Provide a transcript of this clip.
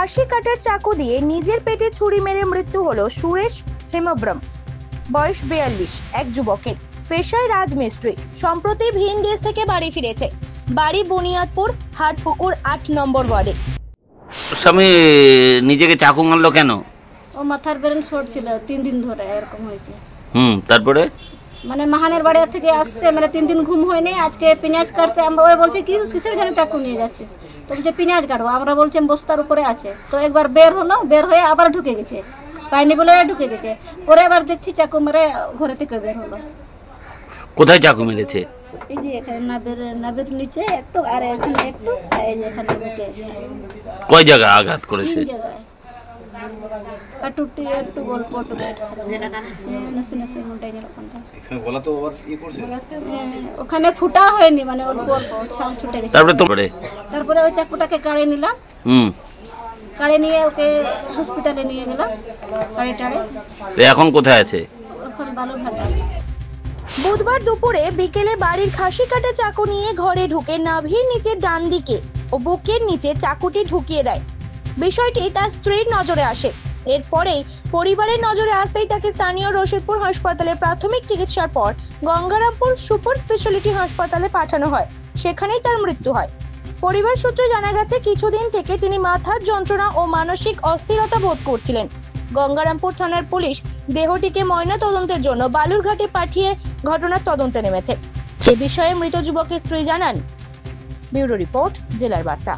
খাসি কাটার চাকু দিয়ে নিজের পেটে ছুরি মেরে মৃত্যু হলো সুরেশ হেমব্রম, বয়স 42, এক যুবকের। পেশায় রাজমিস্ত্রি। সম্প্রতি ভিন দেশ থেকে বাড়ি ফিরেছে। বাড়ি বুনিয়াদপুর, হাটপুকুর 8 নম্বর ওয়ার্ডে। স্বামী নিজেকে চাকু মারলো কেন? ও মাথার ব্রেন শর্ট ছিল, 3 দিন ধরে এরকম হয়েছে। তারপরে মানে মাহানের বাড়ি থেকে আসছে, মানে 3 দিন ঘুম হয়নি। আজকে পেঁয়াজ কাটতে আমরা, ওই বলছে কি কিসের জন্য চাকু নিয়ে যাচ্ছিস? তো বলছে পেঁয়াজ কাটবো। আমরা বলছি বস্তার উপরে আছে। তো একবার বের হলো, বের হয়ে আবার ঢুকে গেছে, পাইনি বলে ঢুকে গেছে। পরে আবার দেখছি চাকু মেরে ঘরে থেকে বের হলো। কোথায় চাকু মেরেছে? এই যে এখানে নাবের নিচে একটু, আর এখানে একটু, এই যে এখানে বুকে। কয় জায়গায় আঘাত করেছে? 3 জায়গায়। পাটুটি একটু গল্প টুকে নসে নসে মুন্ডাই যেরকম था। এখানে গলা তো আবার ই করছে, ওখানে ফুটা হয়নি, মানে ওর গল্প ছাল ছুটে গেছে। তারপরে ওই চাকুটাকে কাড়ে নিলাম। কাড়ে নিয়ে ওকে হসপিটালে নিয়ে গেলাম, কাড়ে টাড়ে। এখন কোথায় আছে? এখন বালুরঘাট আছে। বুধবার দুপুরে বিকেলে বাড়ির খাসি কাটা চাকু নিয়ে ঘরে ঢুকে নাভির নিচে ডান দিকে ও বুকের নিচে চাকুটি ঢুকিয়ে দেয়। বিষয়টি তার স্ত্রীর নজরে আসে। এরপরেই পরিবারের নজরে আসতেই তাকে স্থানীয় রশিদপুর হাসপাতালে প্রাথমিক চিকিৎসার পর গঙ্গারামপুর সুপার স্পেশালিটি হাসপাতালে পাঠানো হয়। সেখানেই তার মৃত্যু হয়। পরিবার সূত্রে জানা গেছে, কিছুদিন থেকে তিনি মাথার যন্ত্রণা ও মানসিক অস্থিরতা বোধ করছিলেন। গঙ্গারামপুর থানার পুলিশ দেহটিকে ময়না তদন্তের জন্য বালুরঘাটে পাঠিয়ে ঘটনার তদন্তে নেমেছে। এ বিষয়ে মৃত যুবকের স্ত্রী জানান। ব্যুরো রিপোর্ট, জেলার বার্তা।